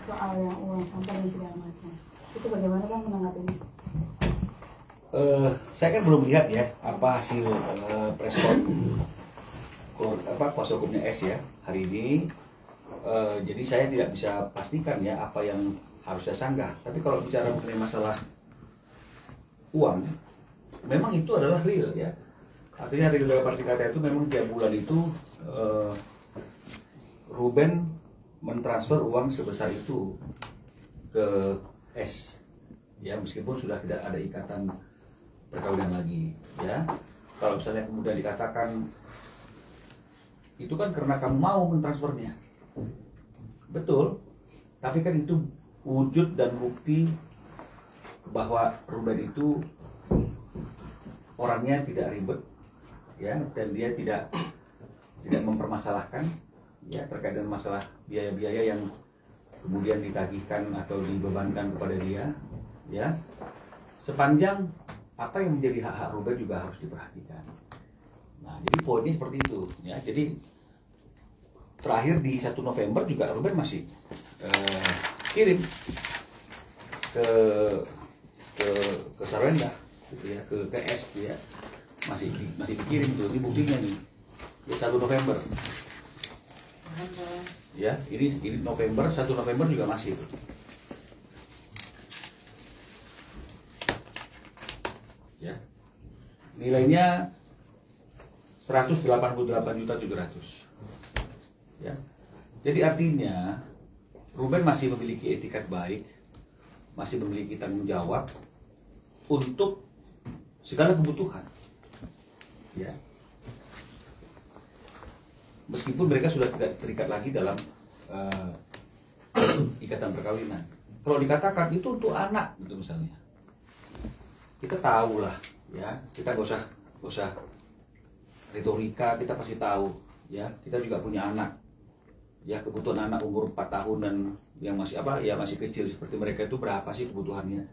soal yang uang sampah dan segala macam. Itu bagaimana Bang menanggapinya? Saya kan belum lihat ya apa hasil preskon kuasa hukumnya S ya hari ini. Jadi saya tidak bisa pastikan ya apa yang harus saya sanggah. Tapi kalau bicara mengenai masalah uang, memang itu adalah real ya. Artinya real dalam arti kata itu memang tiap bulan itu Ruben mentransfer uang sebesar itu ke S ya, meskipun sudah tidak ada ikatan perkawinan lagi ya. Kalau misalnya kemudian dikatakan itu kan karena kamu mau mentransfernya, betul, tapi kan itu wujud dan bukti bahwa Ruben itu orangnya tidak ribet ya, dan dia tidak mempermasalahkan ya terkait dengan masalah biaya-biaya yang kemudian ditagihkan atau dibebankan kepada dia ya, sepanjang apa yang menjadi hak-hak Ruben juga harus diperhatikan. Nah, jadi poinnya seperti itu ya. Jadi terakhir di 1 November juga Ruben masih kirim ke Sarwenda gitu ya, ke PS ya, masih dikirim tuh. Ini buktinya nih di 1 November ya, ini November, 1 November juga masih itu ya, nilainya 188.700.000 ya. Jadi artinya Ruben masih memiliki etikat baik, masih memiliki tanggung jawab untuk segala kebutuhan ya, meskipun mereka sudah tidak terikat lagi dalam ikatan perkawinan. Kalau dikatakan itu untuk anak gitu misalnya, kita tahu lah ya, kita gak usah retorika, kita pasti tahu ya, kita juga punya anak ya, kebutuhan anak umur 4 tahun dan yang masih masih kecil seperti mereka itu berapa sih kebutuhannya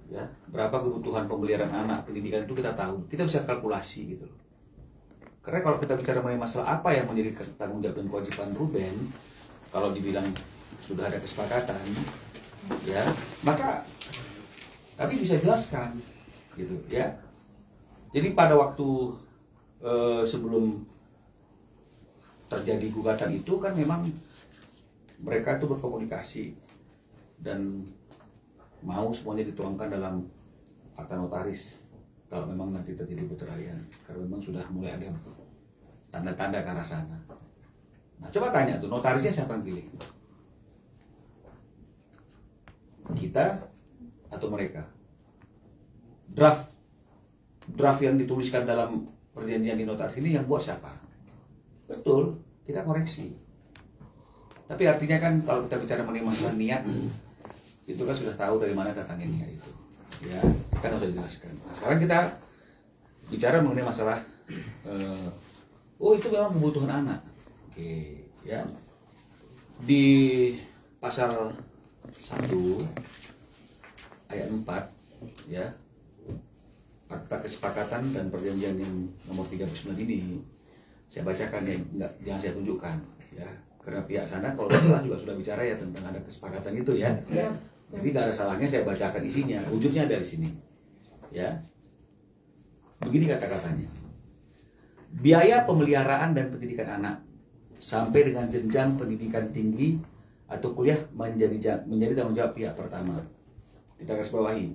ya, berapa kebutuhan pemeliharaan anak, pendidikan itu kita tahu, kita bisa kalkulasi gitu loh. Karena kalau kita bicara mengenai masalah apa yang menjadi tanggung jawab dan kewajiban Ruben, kalau dibilang sudah ada kesepakatan ya, maka kami bisa jelaskan gitu ya. Jadi pada waktu sebelum terjadi gugatan itu kan memang mereka itu berkomunikasi dan mau semuanya dituangkan dalam akta notaris kalau memang nanti terjadi perceraian, karena memang sudah mulai ada tanda-tanda ke arah sana. Nah, coba tanya tuh, notarisnya siapa yang pilih? Kita atau mereka? Draft yang dituliskan dalam perjanjian di notaris ini yang buat siapa? Betul, kita koreksi. Tapi artinya kan kalau kita bicara mengenai masalah niat, itu kan sudah tahu dari mana datangnya niat itu. Ya, kita nggak usah jelaskan. Nah, sekarang kita bicara mengenai masalah, itu memang kebutuhan anak. Oke, ya. Di pasal 1 ayat 4 ya, akta kesepakatan dan perjanjian yang nomor 39 ini saya bacakan ya, jangan saya tunjukkan ya, karena pihak sana kalau salah juga sudah bicara ya tentang ada kesepakatan itu ya. Jadi gak ada salahnya saya bacakan isinya, wujudnya ada di sini ya. Begini kata-katanya: biaya pemeliharaan dan pendidikan anak sampai dengan jenjang pendidikan tinggi atau kuliah menjadi tanggung jawab pihak pertama. Kita garis bawahi,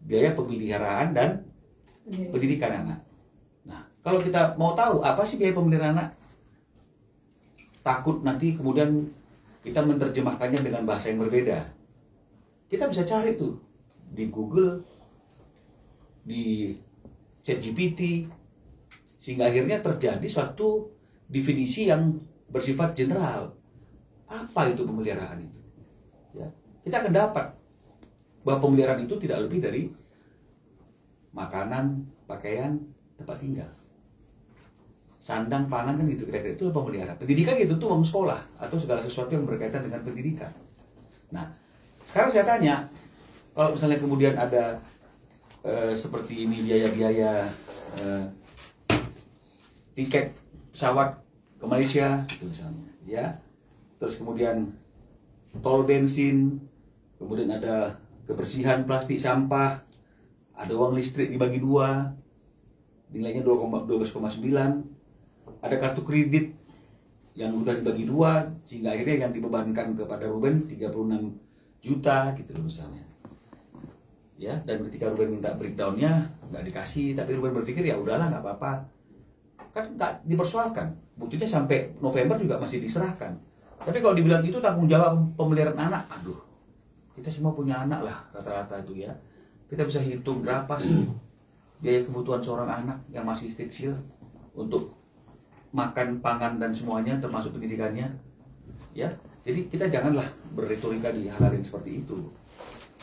biaya pemeliharaan dan pendidikan anak. Nah, kalau kita mau tahu apa sih biaya pemeliharaan anak, takut nanti kemudian kita menerjemahkannya dengan bahasa yang berbeda, kita bisa cari tuh di Google, di ChatGPT, sehingga akhirnya terjadi suatu definisi yang bersifat general. Apa itu pemeliharaan itu? Ya, kita akan dapat bahwa pemeliharaan itu tidak lebih dari makanan, pakaian, tempat tinggal, sandang, pangan, kan gitu kira-kira, itu pemeliharaan. Pendidikan itu tuh uang sekolah atau segala sesuatu yang berkaitan dengan pendidikan. Nah, sekarang saya tanya, kalau misalnya kemudian ada seperti ini biaya-biaya tiket pesawat ke Malaysia itu misalnya ya, terus kemudian tol bensin, kemudian ada kebersihan plastik sampah, ada uang listrik dibagi 2, nilainya 12,9, ada kartu kredit yang udah dibagi 2, sehingga akhirnya yang dibebankan kepada Ruben 36 juta gitu loh misalnya. Ya, dan ketika Ruben minta breakdownnya nggak dikasih, tapi Ruben berpikir ya udahlah nggak apa-apa, kan nggak dipersoalkan, buktinya sampai November juga masih diserahkan. Tapi kalau dibilang itu tanggung jawab pemeliharaan anak, aduh, kita semua punya anak lah rata-rata itu ya, kita bisa hitung berapa sih biaya kebutuhan seorang anak yang masih kecil untuk makan, pangan dan semuanya termasuk pendidikannya, ya. Jadi kita janganlah berretorika di hal-hal yang seperti itu,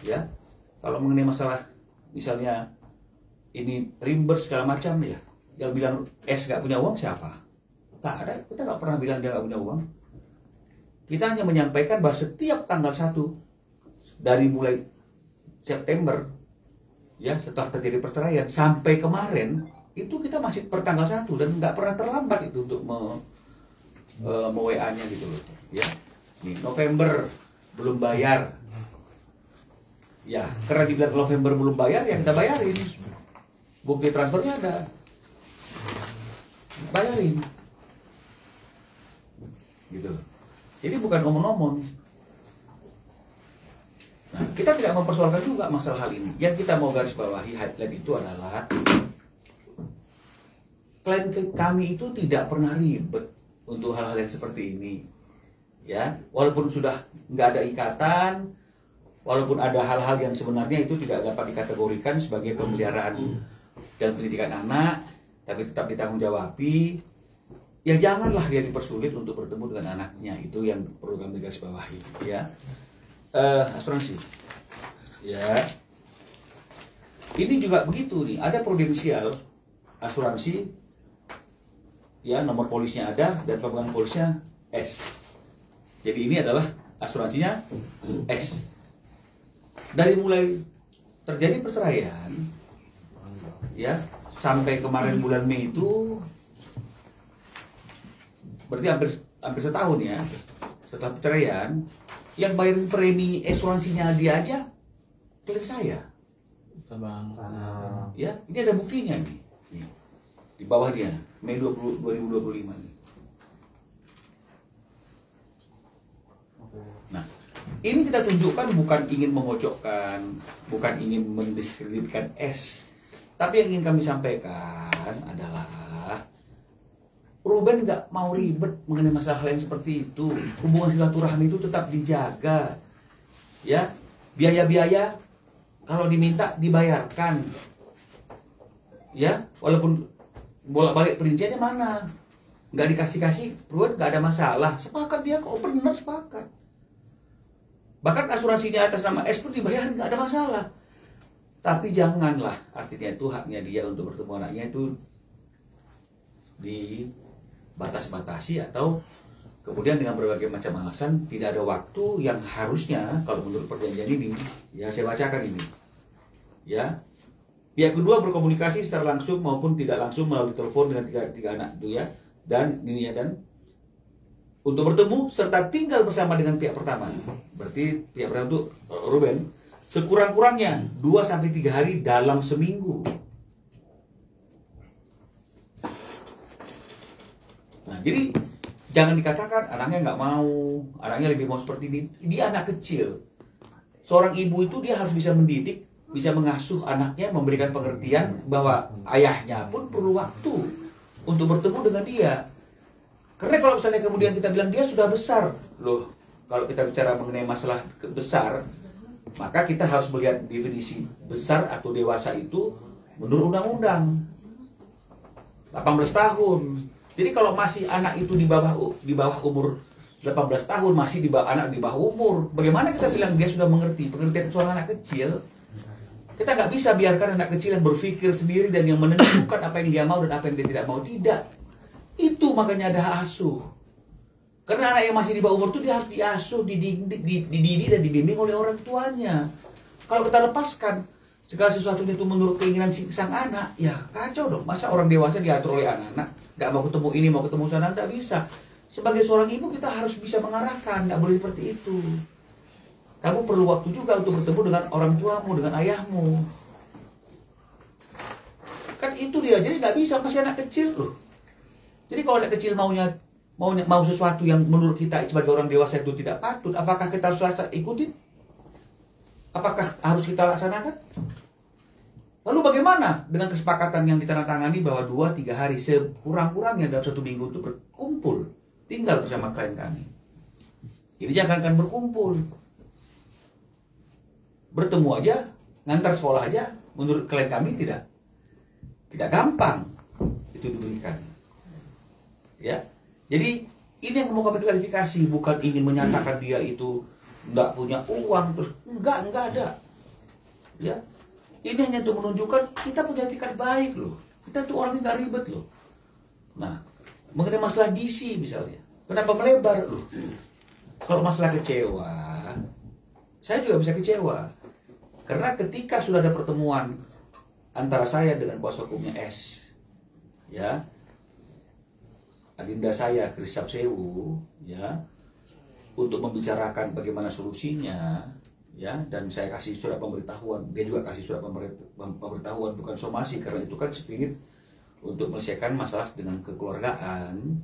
ya. Kalau mengenai masalah misalnya ini reimburse segala macam ya, yang bilang S nggak punya uang siapa? Nggak ada, kita nggak pernah bilang dia nggak punya uang. Kita hanya menyampaikan bahwa setiap tanggal 1 dari mulai September, ya setelah terjadi perceraian sampai kemarin itu kita masih per tanggal 1 dan nggak pernah terlambat itu untuk WA-nya gitu loh, ya. Nih November belum bayar. Ya, karena dibilang November belum bayar, ya kita bayarin. Bukti transfernya ada. Bayarin. Gitu. Jadi bukan omong-omong. Nah, kita tidak mempersoalkan juga masalah hal ini. Yang kita mau garis bawahi highlight itu adalah klien kami itu tidak pernah ribet untuk hal-hal yang seperti ini. Ya, walaupun sudah nggak ada ikatan, walaupun ada hal-hal yang sebenarnya itu tidak dapat dikategorikan sebagai pemeliharaan dan pendidikan anak, tapi tetap ditanggung jawabi, ya janganlah dia dipersulit untuk bertemu dengan anaknya. Itu yang perlu kami garis bawahi, ya. Asuransi, ya. Ini juga begitu nih, ada prudensial asuransi, ya, nomor polisnya ada dan pemegang polisnya S. Jadi ini adalah asuransinya S. Dari mulai terjadi perceraian, ya, sampai kemarin bulan Mei itu berarti hampir setahun ya setelah perceraian, yang bayarin premi asuransinya dia aja klien saya. Ya, ini ada buktinya nih. Di bawah dia, Mei 2025 nih. Nah, ini kita tunjukkan bukan ingin mengocokkan, bukan ingin mendiskreditkan S, tapi yang ingin kami sampaikan adalah Ruben nggak mau ribet mengenai masalah yang seperti itu. Hubungan silaturahmi itu tetap dijaga, ya. Biaya-biaya kalau diminta dibayarkan, ya. Walaupun bolak-balik perinciannya mana nggak dikasih, Ruben nggak ada masalah. Sepakat dia kok, benar sepakat. Bahkan asuransinya atas nama S pun dibayar, nggak ada masalah. Tapi janganlah, artinya itu haknya dia untuk bertemu anaknya itu dibatas-batasi, atau kemudian dengan berbagai macam alasan tidak ada waktu yang harusnya kalau menurut perjanjian ini, ya saya bacakan ini, ya. Pihak kedua berkomunikasi secara langsung maupun tidak langsung melalui telepon dengan tiga anak itu, ya, dan ini ya, dan untuk bertemu serta tinggal bersama dengan pihak pertama. Berarti pihak pertama itu Ruben sekurang-kurangnya 2-3 hari dalam seminggu. Nah, jadi jangan dikatakan anaknya nggak mau, anaknya lebih mau seperti ini. Dia anak kecil. Seorang ibu itu dia harus bisa mendidik, bisa mengasuh anaknya, memberikan pengertian bahwa ayahnya pun perlu waktu untuk bertemu dengan dia. Karena kalau misalnya kemudian kita bilang dia sudah besar, loh, kalau kita bicara mengenai masalah besar, maka kita harus melihat definisi besar atau dewasa itu menurut undang-undang 18 tahun. Jadi kalau masih anak itu di bawah umur 18 tahun, masih anak di bawah umur, bagaimana kita bilang dia sudah mengerti? Pengertian seorang anak kecil, kita nggak bisa biarkan anak kecil yang berpikir sendiri dan yang menentukan apa yang dia mau dan apa yang dia tidak mau. Tidak. Itu makanya ada hak asuh. Karena anak yang masih di bawah umur itu dia harus diasuh, dididik dan dibimbing oleh orang tuanya. Kalau kita lepaskan segala sesuatunya itu menurut keinginan sang anak, ya kacau dong. Masa orang dewasa diatur oleh anak-anak, nggak mau ketemu ini, mau ketemu sana, nggak bisa. Sebagai seorang ibu kita harus bisa mengarahkan, nggak boleh seperti itu. kamu perlu waktu juga untuk bertemu dengan orang tuamu, dengan ayahmu. Kan itu dia. Jadi nggak bisa, masih anak kecil loh. Jadi kalau anak kecil mau sesuatu yang menurut kita sebagai orang dewasa itu tidak patut, apakah kita harus ikutin? Apakah harus kita laksanakan? Lalu bagaimana dengan kesepakatan yang ditandatangani bahwa 2-3 hari sekurang-kurangnya dalam 1 minggu untuk berkumpul, tinggal bersama klien kami? Ini jangankan berkumpul, bertemu aja, ngantar sekolah aja, menurut klien kami tidak gampang itu diberikan. Ya, jadi ini yang mau kami klarifikasi, bukan ingin menyatakan dia itu nggak punya uang, terus nggak ada. Ya, ini hanya untuk menunjukkan kita punya etikat baik loh. Kita tuh orangnya nggak ribet loh. Nah, mengenai masalah DC misalnya, kenapa melebar loh? Kalau masalah kecewa, saya juga bisa kecewa. Karena ketika sudah ada pertemuan antara saya dengan kuasa hukumnya S, ya, adinda saya Kris Sapsewu, ya, untuk membicarakan bagaimana solusinya, ya, dan saya kasih surat pemberitahuan, dia juga kasih surat pemberitahuan, bukan somasi, karena itu kan spirit untuk menyelesaikan masalah dengan kekeluargaan,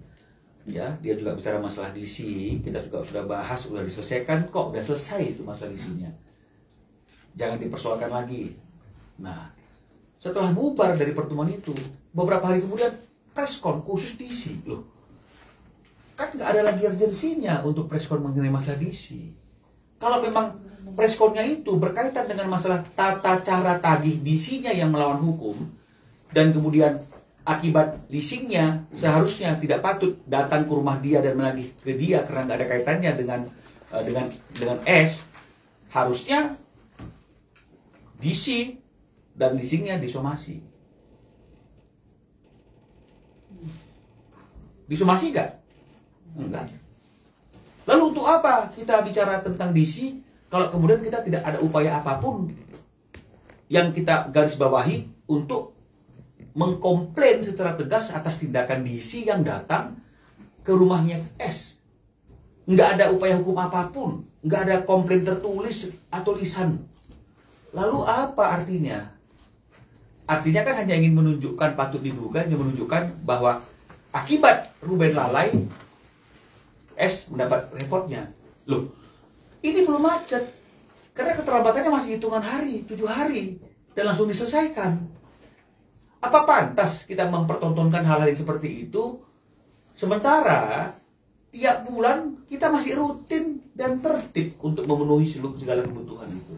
ya. Dia juga bicara masalah DC, kita juga sudah bahas, sudah diselesaikan kok, udah selesai itu masalah DC-nya, jangan dipersoalkan lagi. Nah, setelah bubar dari pertemuan itu, beberapa hari kemudian preskon khusus DC loh. Kan nggak ada lagi urgensinya untuk preskon mengenai masalah DC. Kalau memang preskonnya itu berkaitan dengan masalah tata cara tagih DC-nya yang melawan hukum, dan kemudian akibat leasingnya seharusnya tidak patut datang ke rumah dia dan menagih ke dia karena nggak ada kaitannya dengan S, harusnya DC dan leasingnya disomasi. Disomasi nggak? Enggak. Lalu untuk apa kita bicara tentang DC kalau kemudian kita tidak ada upaya apapun yang kita garis bawahi untuk mengkomplain secara tegas atas tindakan DC yang datang ke rumahnya S? Nggak ada upaya hukum apapun, nggak ada komplain tertulis atau lisan. Lalu apa artinya? Artinya kan hanya ingin menunjukkan, patut diduga, hanya menunjukkan bahwa akibat Ruben lalai, S mendapat reportnya. Loh, ini belum macet. Karena keterlambatannya masih hitungan hari, 7 hari. Dan langsung diselesaikan. Apa pantas kita mempertontonkan hal-hal yang seperti itu? Sementara, tiap bulan kita masih rutin dan tertib untuk memenuhi seluruh segala kebutuhan itu.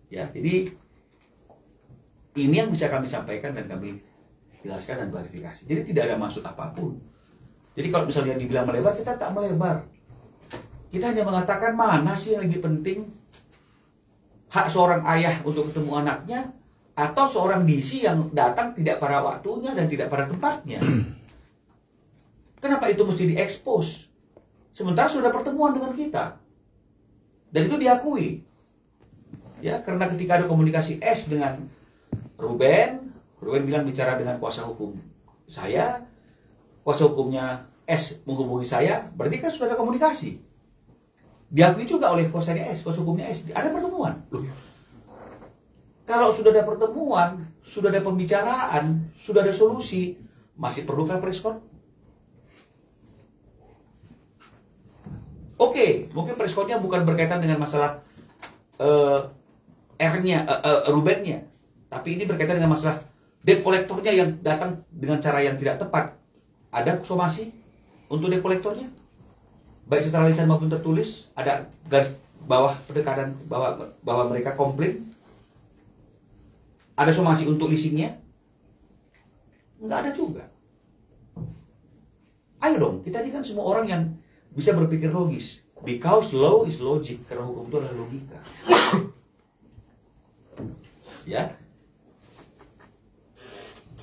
Ya, jadi ini yang bisa kami sampaikan dan kami jelaskan dan klarifikasi. Jadi tidak ada maksud apapun. Jadi kalau misalnya dibilang melebar, kita tak melebar. Kita hanya mengatakan mana sih yang lebih penting, hak seorang ayah untuk ketemu anaknya, atau seorang DC yang datang tidak pada waktunya dan tidak pada tempatnya. Kenapa itu mesti diekspos? Sementara sudah pertemuan dengan kita. Dan itu diakui. Ya, karena ketika ada komunikasi S dengan Ruben bilang bicara dengan kuasa hukum saya, kuasa hukumnya S menghubungi saya, berarti kan sudah ada komunikasi. Diakui juga oleh kuasa hukumnya S, ada pertemuan. Loh, kalau sudah ada pertemuan, sudah ada pembicaraan, sudah ada solusi, masih perlukah preskon? Oke, mungkin preskonnya bukan berkaitan dengan masalah R-nya, Rubennya, tapi ini berkaitan dengan masalah debt kolektornya yang datang dengan cara yang tidak tepat. Ada somasi untuk debt kolektornya, baik secara lisan maupun tertulis. Ada garis bawah pendekatan bahwa mereka komplain. Ada somasi untuk leasingnya? Nggak ada juga. Ayo dong, kita ini kan semua orang yang bisa berpikir logis. Because law is logic, karena hukum itu adalah logika. Ya.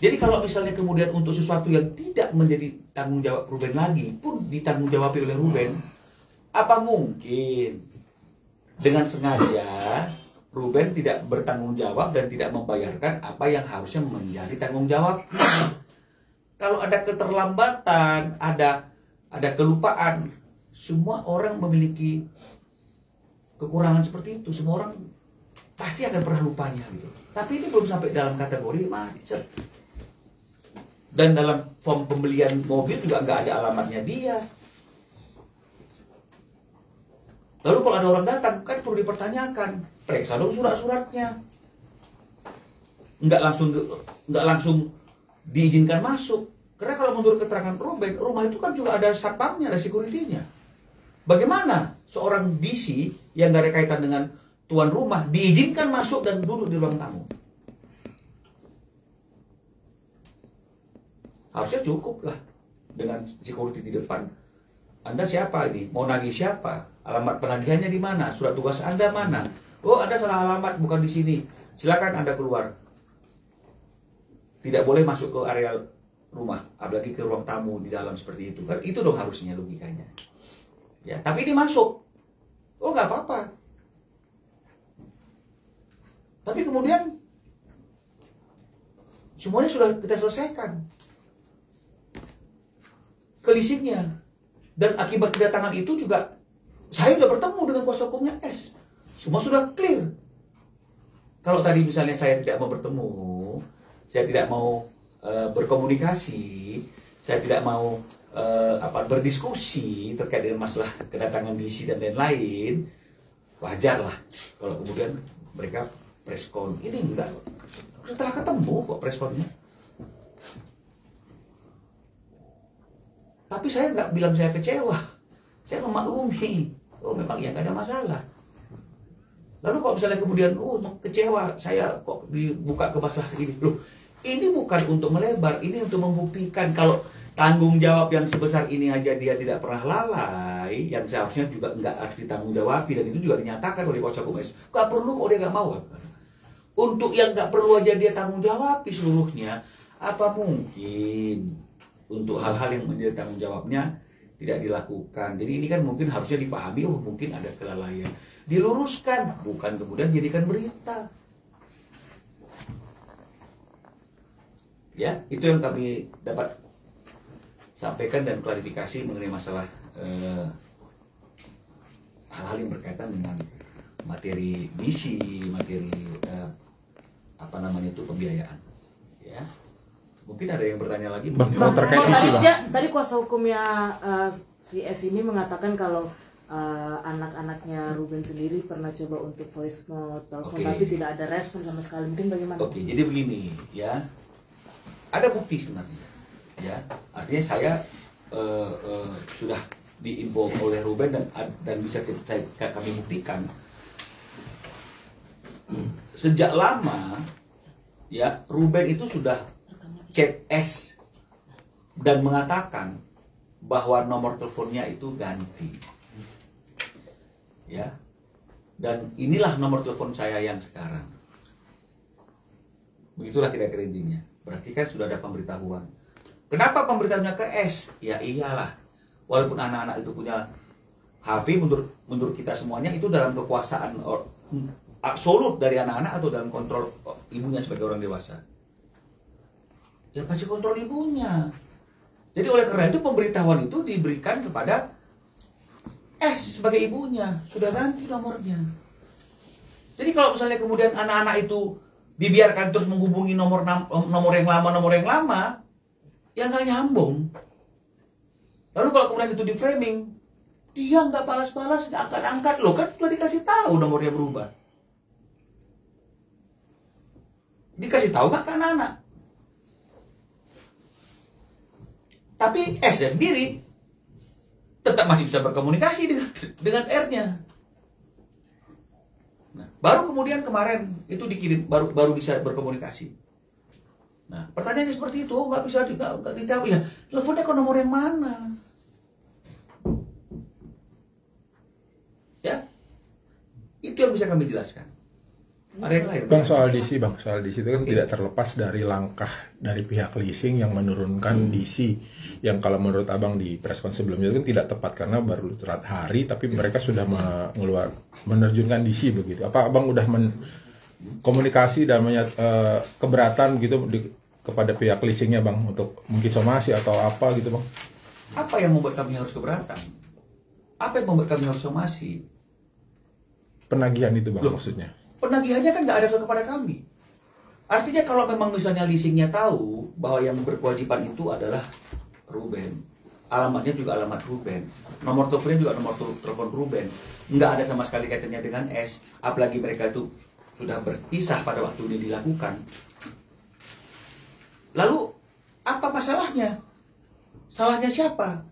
Jadi kalau misalnya kemudian untuk sesuatu yang tidak menjadi tanggung jawab Ruben lagi pun ditanggung jawabi oleh Ruben, apa mungkin dengan sengaja Ruben tidak bertanggung jawab dan tidak membayarkan apa yang harusnya menjadi tanggung jawab? Kalau ada keterlambatan, ada kelupaan, semua orang memiliki kekurangan seperti itu. Semua orang pasti akan pernah lupanya gitu. Tapi ini belum sampai dalam kategori macet. Dan dalam form pembelian mobil juga nggak ada alamatnya dia. Lalu kalau ada orang datang, kan perlu dipertanyakan, periksa dong surat-suratnya. Nggak langsung diizinkan masuk. Karena kalau menurut keterangan Ruben, rumah itu kan juga ada satpamnya, ada security-nya. Bagaimana seorang DC yang nggak ada kaitan dengan tuan rumah diizinkan masuk dan duduk di ruang tamu? Harusnya cukup lah dengan security di depan. Anda siapa ini? Mau nagih siapa? Alamat penagihannya di mana? Surat tugas Anda mana? Oh, Anda salah alamat, bukan di sini. Silakan Anda keluar. Tidak boleh masuk ke area rumah, apalagi ke ruang tamu di dalam seperti itu. Kan itu dong harusnya logikanya. Ya, tapi ini masuk. Oh, nggak apa-apa. Tapi kemudian semuanya sudah kita selesaikan. Kelisingnya. Dan akibat kedatangan itu juga saya sudah bertemu dengan kuasa hukumnya S. Semua sudah clear. Kalau tadi misalnya saya tidak mau bertemu, saya tidak mau berkomunikasi, saya tidak mau berdiskusi terkait dengan masalah kedatangan DC dan lain-lain, wajar lah kalau kemudian mereka preskon. Ini enggak, setelah ketemu kok preskonnya. Tapi saya nggak bilang saya kecewa, saya memaklumi. Oh, memang ya nggak ada masalah. Lalu kalau misalnya kemudian, kecewa, saya kok dibuka ke masalah ini. Loh, ini bukan untuk melebar, ini untuk membuktikan kalau tanggung jawab yang sebesar ini aja dia tidak pernah lalai, yang seharusnya juga nggak harus ditanggung jawabi, dan itu juga dinyatakan oleh kuasa hukum S. Nggak perlu kok dia nggak mau. Untuk yang nggak perlu aja dia tanggung jawabi seluruhnya, apa mungkin untuk hal-hal yang menjadi tanggung jawabnya tidak dilakukan? Jadi ini kan mungkin harusnya dipahami, mungkin ada kelalaian. Diluruskan, bukan kemudian jadikan berita. Ya, itu yang kami dapat sampaikan dan klarifikasi mengenai masalah hal-hal yang berkaitan dengan materi DC, materi pembiayaan. Ya. Mungkin ada yang bertanya lagi. Bang, terkait isi, Bang. Tadi kuasa hukumnya si S ini mengatakan kalau anak-anaknya Ruben sendiri pernah coba untuk voice note, telepon, tapi tidak ada respon sama sekali. Mungkin bagaimana? Oke, jadi begini ya. Ada bukti sebenarnya. Ya, artinya saya sudah diinfo oleh Ruben dan bisa kami buktikan sejak lama ya. Ruben itu sudah chat S dan mengatakan bahwa nomor teleponnya itu ganti, ya, dan inilah nomor telepon saya yang sekarang. Begitulah kira-kira intinya. Berarti kan sudah ada pemberitahuan. Kenapa pemberitahuannya ke S? Ya iyalah, walaupun anak-anak itu punya HP, menurut kita semuanya itu dalam kekuasaan absolut dari anak-anak atau dalam kontrol ibunya sebagai orang dewasa. Ya pasti kontrol ibunya. Jadi oleh karena itu pemberitahuan itu diberikan kepada S sebagai ibunya. Sudah ganti nomornya. Jadi kalau misalnya kemudian anak-anak itu dibiarkan terus menghubungi nomor yang lama, ya nggak nyambung. Lalu kalau kemudian itu di framing, dia nggak balas-balas, nggak angkat-angkat. Loh kan sudah dikasih tahu nomornya berubah. Dikasih tahu nggak ke anak-anak? Tapi S-nya sendiri tetap masih bisa berkomunikasi dengan R-nya. Nah, baru kemudian kemarin itu dikirim, baru bisa berkomunikasi. Nah, pertanyaannya seperti itu, nggak bisa dijawab ya. Teleponnya ke nomor yang mana? Ya, itu yang bisa kami jelaskan. Ada yang lain? Bang, soal DC itu kan tidak terlepas dari langkah dari pihak leasing yang menurunkan DC, yang kalau menurut abang di preskon sebelumnya itu kan tidak tepat karena baru hari tapi mereka sudah menerjunkan DC begitu. Apa abang udah komunikasi dan keberatan gitu kepada pihak leasingnya bang untuk mungkin somasi atau apa gitu bang? Apa yang membuat kami harus keberatan? Apa yang membuat kami harus somasi? Penagihan itu bang Loh, maksudnya. Penagihannya kan nggak ada kepada kami. Artinya kalau memang misalnya leasingnya tahu bahwa yang berkewajiban itu adalah Ruben, alamatnya juga alamat Ruben, nomor teleponnya juga nomor telepon Ruben, nggak ada sama sekali kaitannya dengan S, apalagi mereka itu sudah berpisah pada waktu ini dilakukan. Lalu apa masalahnya? Salahnya siapa?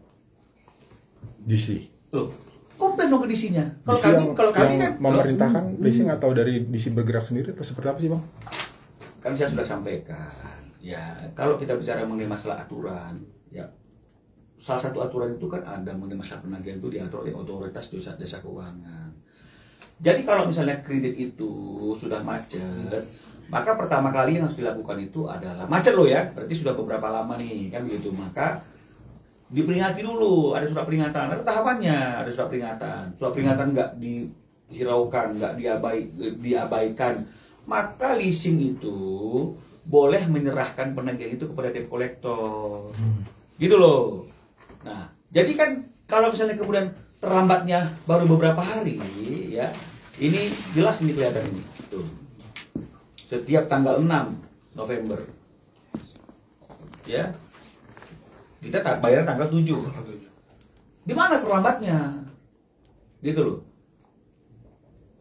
DC. Loh, komplain dong ke DC-nya. Kalau DC kami, yang, kalau kami yang kan memerintahkan leasing atau dari DC bergerak sendiri atau seperti apa sih bang? kan saya sudah sampaikan, ya kalau kita bicara mengenai masalah aturan, ya salah satu aturan itu kan ada mengenai masalah penagihan itu diatur oleh otoritas jasa keuangan. Jadi kalau misalnya kredit itu sudah macet, maka pertama kali yang harus dilakukan itu adalah macet loh ya, berarti sudah beberapa lama nih kan begitu, maka diperingati dulu, ada surat peringatan, ada tahapannya, ada surat peringatan nggak dihiraukan, nggak diabaikan, maka leasing itu boleh menyerahkan penagihan itu kepada debt collector, gitu loh. Nah, jadi kan kalau misalnya kemudian terlambatnya baru beberapa hari, ya ini jelas ini kelihatan ini, tuh. Setiap tanggal 6 November, ya kita bayar tanggal 7. Di mana terlambatnya? Gitu loh.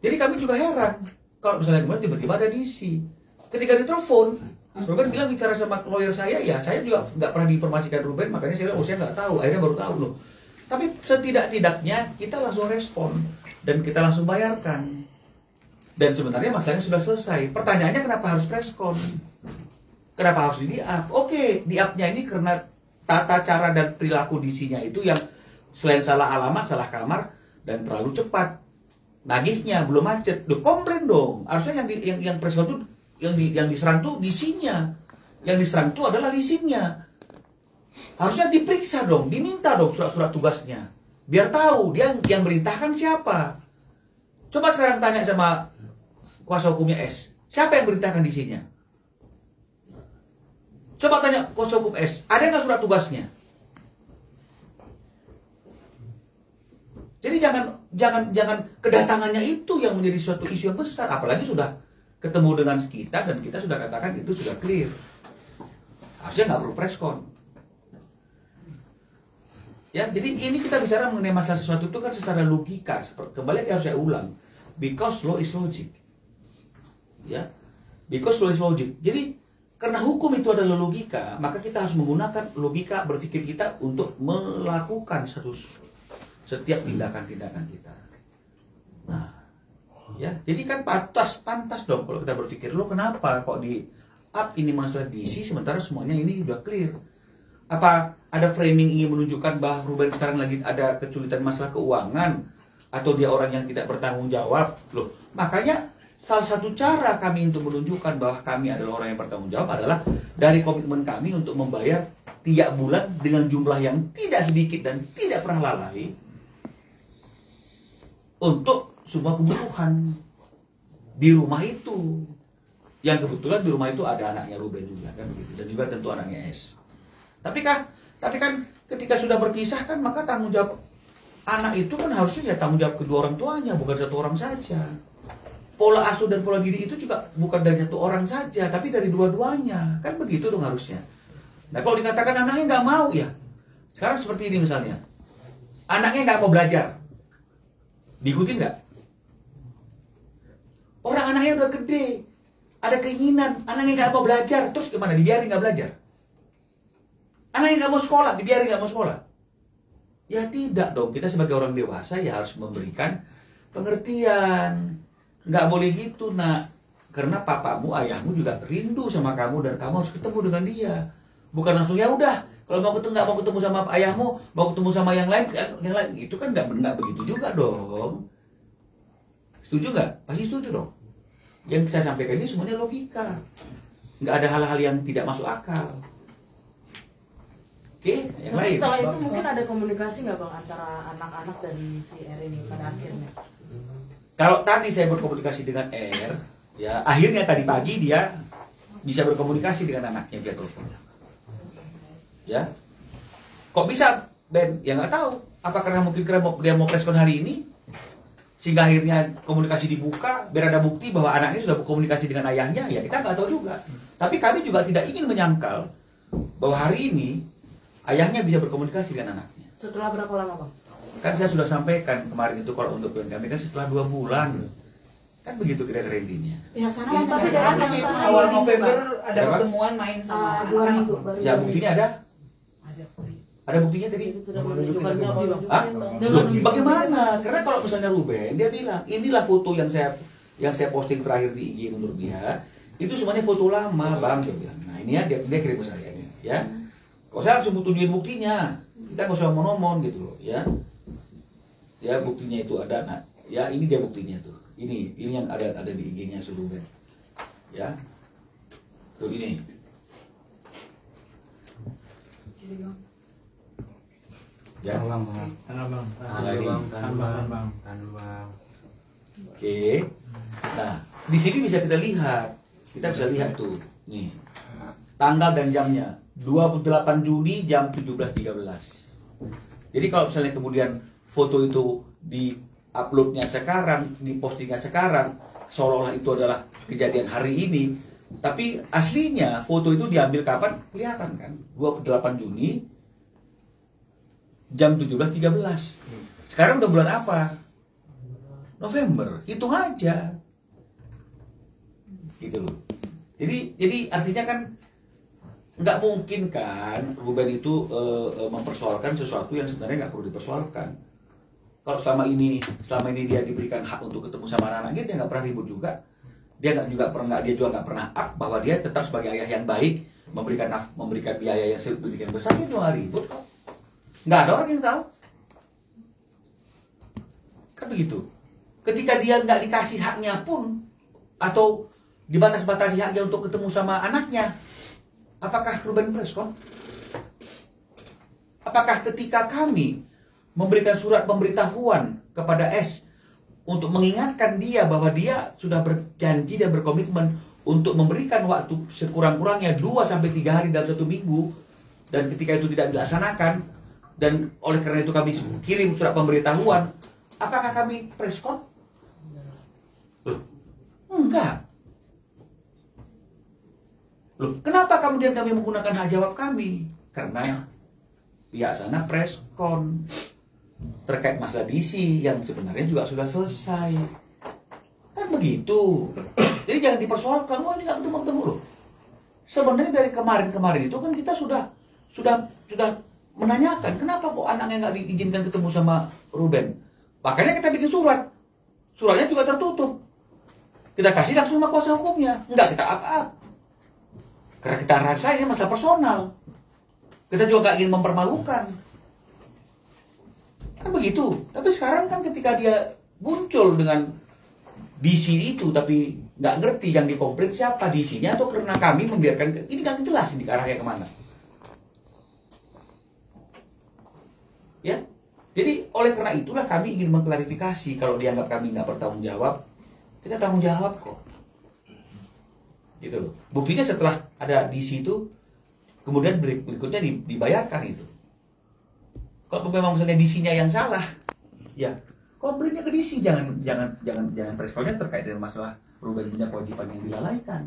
Jadi kami juga heran kalau misalnya kemarin tiba-tiba ada DC. Ketika ditelepon, Ruben bilang bicara sama lawyer saya, ya saya juga nggak pernah diinformasikan Ruben, makanya saya bilang, oh saya nggak tahu, akhirnya baru tahu loh. Tapi setidak-tidaknya kita langsung respon dan kita langsung bayarkan. Dan sebenarnya masalahnya sudah selesai. Pertanyaannya kenapa harus preskon? Kenapa harus di-up? Oke, di-up-nya ini karena tata cara dan perilaku DC-nya itu yang selain salah alamat, salah kamar, dan terlalu cepat. Nagihnya belum macet. Duh, komplain dong. Harusnya yang preskon itu yang diserang tuh DC-nya. Yang diserang itu adalah leasingnya. Harusnya diperiksa dong, diminta dong surat-surat tugasnya. Biar tahu dia yang merintahkan siapa. Coba sekarang tanya sama kuasa hukumnya S, siapa yang merintahkan DC-nya? Coba tanya kuasa hukum S, ada nggak surat tugasnya? Jadi jangan kedatangannya itu yang menjadi suatu isu yang besar, apalagi sudah ketemu dengan kita dan kita sudah katakan itu sudah clear. Harusnya nggak perlu preskon. Ya, jadi ini kita bicara mengenai masalah sesuatu itu kan secara logika. Kembali yang saya ulang, because law is logic. Ya, because law is logic. Jadi karena hukum itu adalah logika, maka kita harus menggunakan logika berpikir kita untuk melakukan setiap tindakan-tindakan kita. Nah, ya, jadi kan pantas dong kalau kita berpikir, lo kenapa kok di up ini masalah DC sementara semuanya ini udah clear? Apa ada framing ingin menunjukkan bahwa Ruben sekarang lagi ada kesulitan masalah keuangan atau dia orang yang tidak bertanggung jawab? Loh, makanya salah satu cara kami untuk menunjukkan bahwa kami adalah orang yang bertanggung jawab adalah dari komitmen kami untuk membayar tiap bulan dengan jumlah yang tidak sedikit dan tidak pernah lalai untuk semua kebutuhan di rumah itu. Yang kebetulan di rumah itu ada anaknya Ruben juga kan begitu, dan juga tentu anaknya S. Tapi kan ketika sudah berpisah kan, maka tanggung jawab anak itu kan harusnya ya tanggung jawab kedua orang tuanya, bukan satu orang saja. Pola asuh dan pola didik itu juga bukan dari satu orang saja, tapi dari dua-duanya. Kan begitu dong harusnya. Nah, kalau dikatakan anaknya nggak mau, ya sekarang seperti ini misalnya, anaknya nggak mau belajar, diikutin nggak? Orang anaknya udah gede, ada keinginan, anaknya nggak mau belajar, terus gimana? Dibiarin nggak belajar? Anaknya nggak mau sekolah, dibiarin nggak mau sekolah? Ya tidak dong, kita sebagai orang dewasa ya harus memberikan pengertian. Nggak boleh gitu, nak. Karena papamu, ayahmu juga rindu sama kamu dan kamu harus ketemu dengan dia. Bukan langsung ya udah, kalau nggak mau ketemu sama ayahmu, mau ketemu sama yang lain, itu kan nggak begitu juga dong. Setuju nggak? Pasti setuju dong. Yang saya sampaikan ini semuanya logika. Nggak ada hal-hal yang tidak masuk akal. Oke, yang Tapi lain. setelah itu mungkin ada komunikasi nggak bang antara anak-anak dan si R ini pada akhirnya? Kalau tadi saya berkomunikasi dengan R, ya akhirnya tadi pagi dia bisa berkomunikasi dengan anaknya via telepon. Ya, kok bisa Ben? Ya nggak tahu. Apa karena mungkin dia mau preskon hari ini, sehingga akhirnya komunikasi dibuka, biar ada bukti bahwa anaknya sudah berkomunikasi dengan ayahnya? Ya kita nggak tahu juga. Tapi kami juga tidak ingin menyangkal bahwa hari ini ayahnya bisa berkomunikasi dengan anaknya. Setelah berapa lama, Bang? Kan saya sudah sampaikan kemarin itu, kalau untuk klien kami kan setelah 2 bulan. Kan begitu kira-kira intinya. Pihak sana Ya, tapi kan dari yang sana awal ini, November Pak. ada Berapa? pertemuan main sama 2 anak-anak. minggu baru. Ya buktinya ada? Ada. Ada buktinya tadi? Itu tidak menunjukkan bukti, Bang. Hah? Dengan Bagaimana? Karena kalau misalnya Ruben, dia bilang, inilah foto yang saya posting terakhir di IG menurut dia, itu semuanya foto lama, Bang. Dia bilang. Nah ini ya, dia kirim ke saya, ya. Kok saya langsung tunjukin buktinya? Kita nggak usah ngomong gitu loh, ya. Ya buktinya itu ada, nah, ya ini dia buktinya tuh. Ini yang ada di IG-nya si Ruben, ya. Tuh ini. Ya. Oke. Nah, di sini bisa kita lihat. Kita bisa lihat tuh. Nih. Tanggal dan jamnya 28 Juni jam 17.13. Jadi kalau misalnya kemudian foto itu di uploadnya sekarang, di postingnya sekarang, seolah-olah itu adalah kejadian hari ini, tapi aslinya foto itu diambil kapan? Kelihatan kan? 28 Juni jam 17.13. Sekarang udah bulan apa? November. Hitung aja. Gitu loh. Jadi artinya kan nggak mungkin kan Ruben itu mempersoalkan sesuatu yang sebenarnya nggak perlu dipersoalkan. Kalau selama ini dia diberikan hak untuk ketemu sama anak-anaknya, dia nggak pernah ribut juga. Dia juga nggak pernah up bahwa dia tetap sebagai ayah yang baik, memberikan biaya yang sedemikian besar. Dia juga nggak ribut kok. Nggak ada orang yang tahu. Kan begitu. Ketika dia nggak dikasih haknya pun, atau dibatas-batasi haknya untuk ketemu sama anaknya, apakah Ruben preskon? Apakah ketika kami memberikan surat pemberitahuan kepada S untuk mengingatkan dia bahwa dia sudah berjanji dan berkomitmen untuk memberikan waktu sekurang-kurangnya 2-3 hari dalam 1 minggu, dan ketika itu tidak dilaksanakan, dan oleh karena itu kami kirim surat pemberitahuan, apakah kami preskon? Enggak. Loh, kenapa kemudian kami menggunakan hak jawab kami? Karena pihak sana preskon terkait masalah DC yang sebenarnya juga sudah selesai. Kan begitu. Jadi jangan dipersoalkan, wah ini nggak ketemu loh. Sebenarnya dari kemarin itu kan kita sudah menanyakan kenapa kok anaknya nggak diizinkan ketemu sama Ruben. Makanya kita bikin surat. Suratnya juga tertutup. Kita kasih langsung sama kuasa hukumnya. Enggak kita up. Karena kita rasa ini masalah personal. Kita juga gak ingin mempermalukan. Kan begitu. Tapi sekarang kan ketika dia muncul dengan DC itu, tapi nggak ngerti yang dikomplain siapa, DC-nya atau karena kami membiarkan, ini kan jelas ini arahnya kemana. Ya, jadi oleh karena itulah kami ingin mengklarifikasi. Kalau dianggap kami nggak bertanggung jawab, kita tanggung jawab kok. Gitu loh. Buktinya setelah ada DC itu, kemudian berikutnya dibayarkan itu. Kalau memang misalnya DC-nya yang salah, ya komplainnya ke DC, jangan preskonnya terkait dengan masalah Ruben punya kewajiban yang dilalaikan.